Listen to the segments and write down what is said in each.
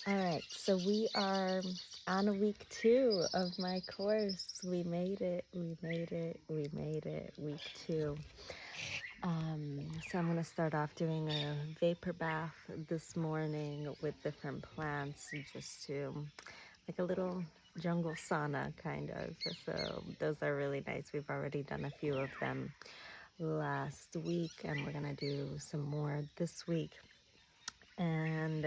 All right, so we are on week 2 of my course. We made it, we made it, we made it, week 2. So I'm going to start off doing a vapor bath this morning with different plants, just to, like a little jungle sauna kind of. So those are really nice. We've already done a few of them last week, and we're going to do some more this week. And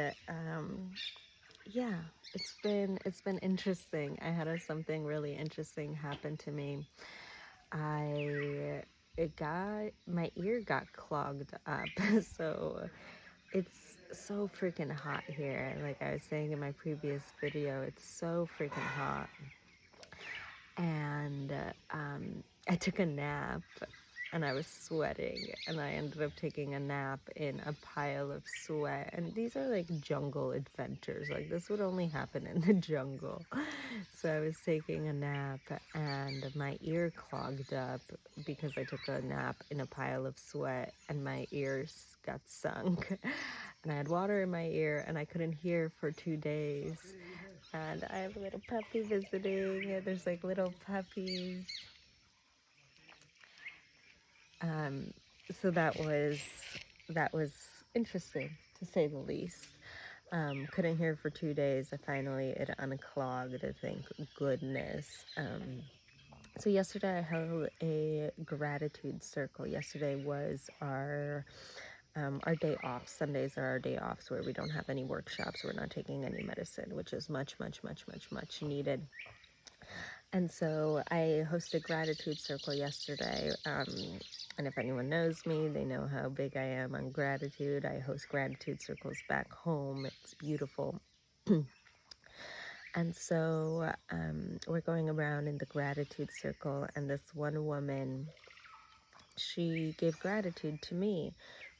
yeah, it's been interesting. I had something really interesting happen to me. I it got my ear got clogged up. So it's so freaking hot here. Like I was saying in my previous video, it's so freaking hot. And I took a nap and I was sweating, and I ended up taking a nap in a pile of sweat. And these are like jungle adventures. Like this would only happen in the jungle. So I was taking a nap and my ear clogged up because I took a nap in a pile of sweat, and my ears got sunk. And I had water in my ear and I couldn't hear for 2 days. And I have a little puppy visiting. There's like little puppies. Um, so that was interesting, to say the least. Couldn't hear for 2 days. Finally it unclogged, thank goodness. So yesterday I held a gratitude circle. Yesterday was our day off. Sundays are our day offs, where we don't have any workshops. We're not taking any medicine, which is much, much, much, much, much needed. And so I hosted gratitude circle yesterday. And if anyone knows me, they know how big I am on gratitude. I host gratitude circles back home. It's beautiful. And so we're going around in the gratitude circle, and this one woman, she gave gratitude to me,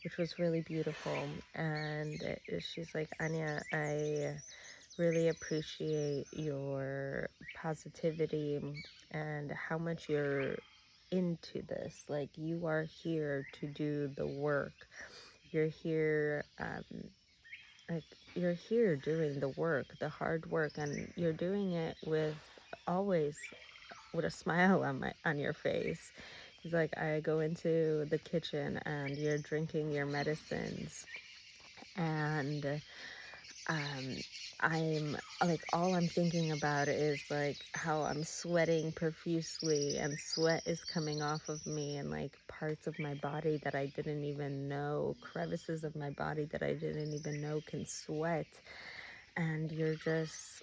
which was really beautiful. And she's like, Ania, I really appreciate your positivity and how much you're into this. Like, you are here to do the work. You're here, like, you're here doing the work, the hard work, and you're doing it with always with a smile on your face. He's like, I go into the kitchen and you're drinking your medicines, and um, I'm like, all I'm thinking about is like how I'm sweating profusely, and sweat is coming off of me, and like parts of my body that I didn't even know, crevices of my body that I didn't even know can sweat. And you're just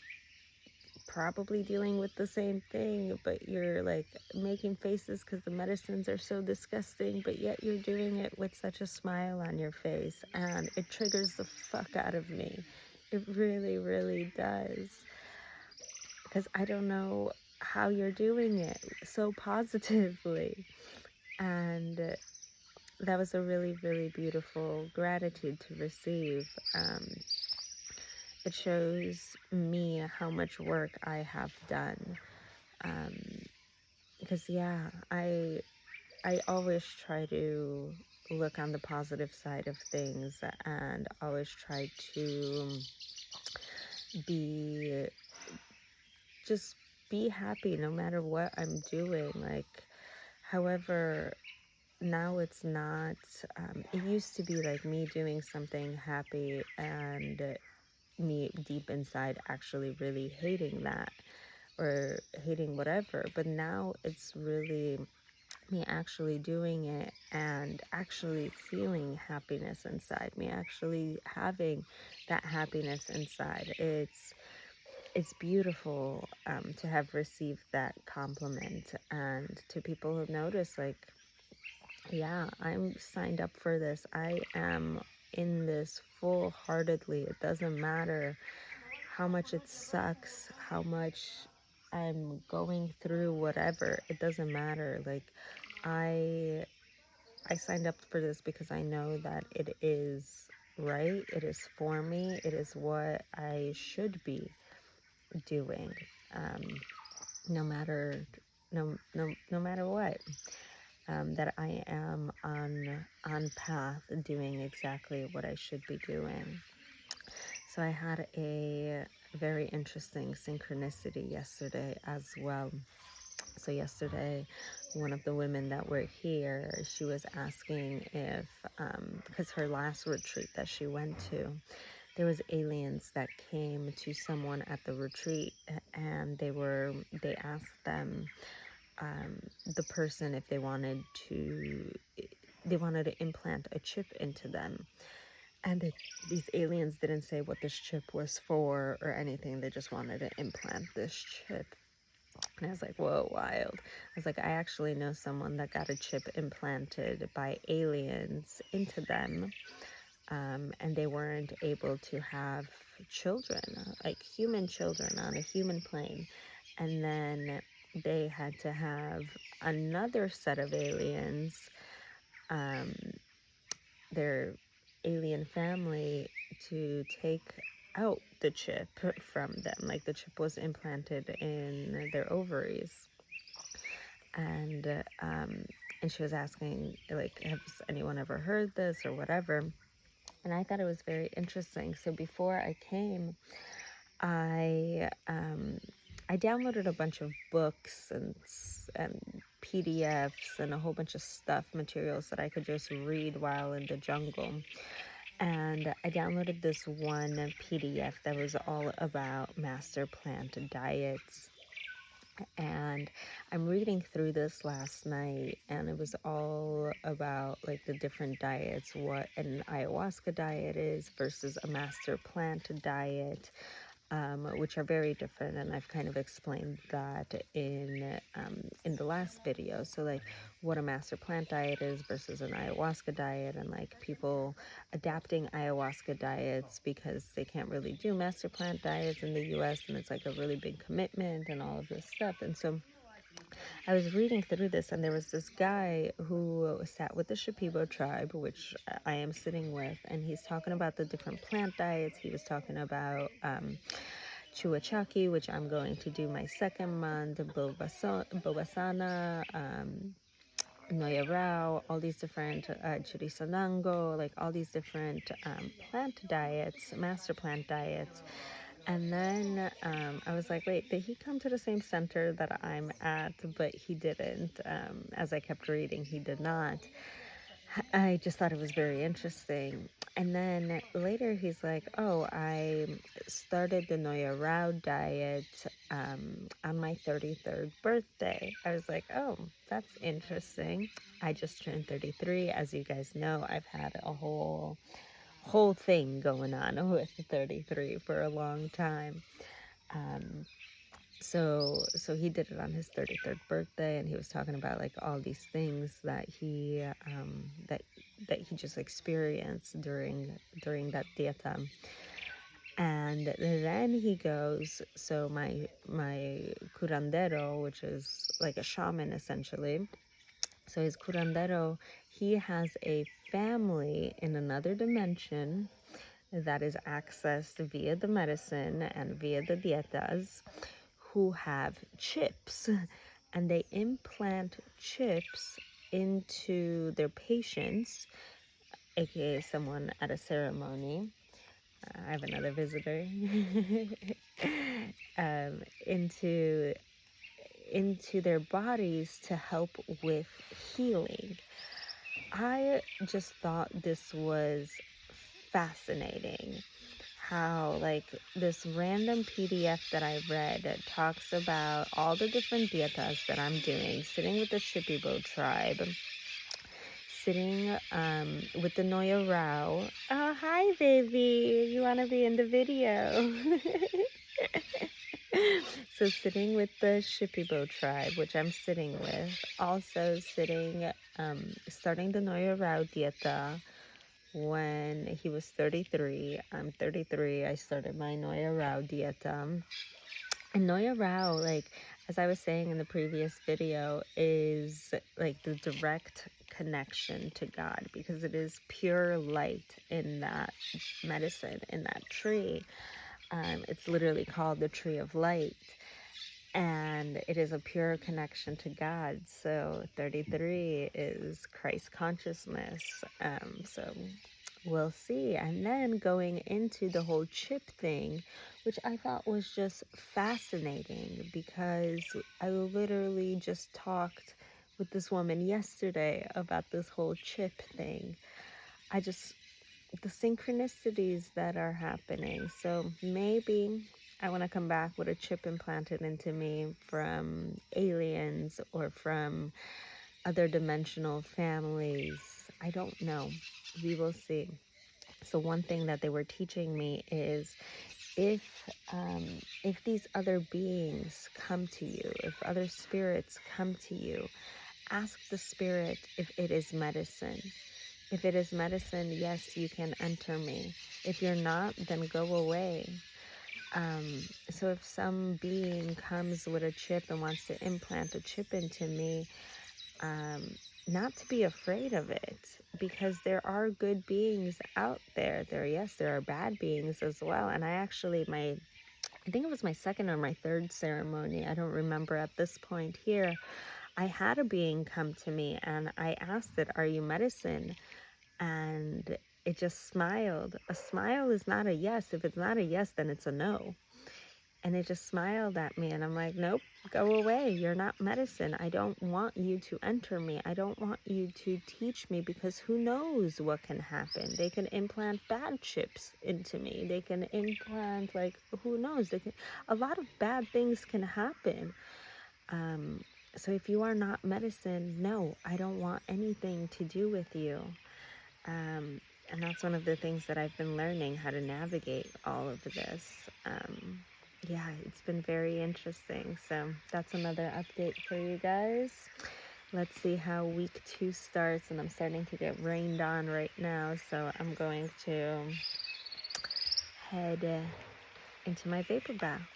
probably dealing with the same thing, but you're like making faces because the medicines are so disgusting, but yet you're doing it with such a smile on your face, and it triggers the fuck out of me. It really, really does, because I don't know how you're doing it so positively. And that was a really, really beautiful gratitude to receive. It shows me how much work I have done. Because yeah, I always try to look on the positive side of things, and always try to be just be happy no matter what I'm doing. Like, however, now it's not, it used to be like me doing something happy and me deep inside actually really hating that, or hating whatever. But now it's really me actually doing it and actually feeling happiness inside me, actually having that happiness inside. It's beautiful, to have received that compliment, and to people who notice, like, yeah, I'm signed up for this. I am in this full-heartedly. It doesn't matter how much it sucks, how much I'm going through, whatever. It doesn't matter. Like, I I signed up for this because I know that it is right. It is for me. It is what I should be doing. Um, no matter no matter what. That I am on path, doing exactly what I should be doing. So I had a very interesting synchronicity yesterday as well. So yesterday, one of the women that were here, she was asking if, because her last retreat that she went to, there was aliens that came to someone at the retreat, and they asked them, the person, if they wanted to implant a chip into them. And these aliens didn't say what this chip was for or anything. They just wanted to implant this chip. And I was like, whoa, wild. I was like, I actually know someone that got a chip implanted by aliens into them, and they weren't able to have children, like human children on a human plane. And then they had to have another set of aliens, um, their alien family, to take out the chip from them. Like the chip was implanted in their ovaries. And she was asking, like, has anyone ever heard this or whatever? And I thought it was very interesting. So before I came, I downloaded a bunch of books and PDFs and a whole bunch of stuff, materials that I could just read while in the jungle. And I downloaded this one PDF that was all about master plant diets. And I'm reading through this last night, and it was all about like the different diets, what an ayahuasca diet is versus a master plant diet, which are very different. And I've kind of explained that in the last video. So like what a master plant diet is versus an ayahuasca diet, and like people adapting ayahuasca diets because they can't really do master plant diets in the US, and it's like a really big commitment and all of this stuff. And so I was reading through this, and there was this guy who sat with the Shipibo tribe, which I am sitting with, and he's talking about the different plant diets. He was talking about Chuachaki, which I'm going to do my second month, Bobasana, Noya Rao, all these different Chirisanango, like all these different plant diets, master plant diets. And then I was like, wait, did he come to the same center that I'm at? But he didn't. As I kept reading, he did not. I just thought it was very interesting. And then later he's like, oh, I started the Noya Rao diet on my 33rd birthday. I was like, oh, that's interesting. I just turned 33. As you guys know, I've had a whole thing going on with 33 for a long time. So he did it on his 33rd birthday, and he was talking about like all these things that he just experienced during that dieta. And then he goes, so my curandero, which is like a shaman essentially, so his curandero, he has a family in another dimension that is accessed via the medicine and via the dietas, who have chips, and they implant chips into their patients, aka someone at a ceremony. I have another visitor. Into their bodies to help with healing. I just thought this was fascinating. How like this random PDF that I read talks about all the different dietas that I'm doing, sitting with the Shipibo tribe, sitting with the Noya Rao. Oh, hi, baby. You want to be in the video? So sitting with the Shipibo tribe, which I'm sitting with. Also sitting, starting the Noya Rao dieta when he was 33. I'm 33. I started my Noya Rao dieta. And Noya Rao, like, as I was saying in the previous video, is like the direct connection to God, because it is pure light in that medicine, in that tree. It's literally called the tree of light, and it is a pure connection to God. So 33 is Christ consciousness. So we'll see. And then going into the whole chip thing, which I thought was just fascinating, because I literally just talked with this woman yesterday about this whole chip thing. The synchronicities that are happening. So maybe I want to come back with a chip implanted into me from aliens or from other dimensional families. I don't know. We will see. So one thing that they were teaching me is, if if these other beings come to you, if other spirits come to you, ask the spirit if it is medicine. If it is medicine, yes, you can enter me. If you're not, then go away. So if some being comes with a chip and wants to implant a chip into me, not to be afraid of it, because there are good beings out there. There are bad beings as well. And I think it was my second or my third ceremony, I don't remember at this point here, I had a being come to me and I asked it, "Are you medicine?" And it just smiled. A smile is not a yes. If it's not a yes, then it's a no. And it just smiled at me, and I'm like, "Nope, go away. You're not medicine. I don't want you to enter me. I don't want you to teach me, because who knows what can happen. They can implant bad chips into me. They can implant, like, who knows? A lot of bad things can happen. So if you are not medicine, no, I don't want anything to do with you." And that's one of the things that I've been learning, how to navigate all of this. Yeah, it's been very interesting. So that's another update for you guys. Let's see how week 2 starts, and I'm starting to get rained on right now, so I'm going to head into my vapor bath.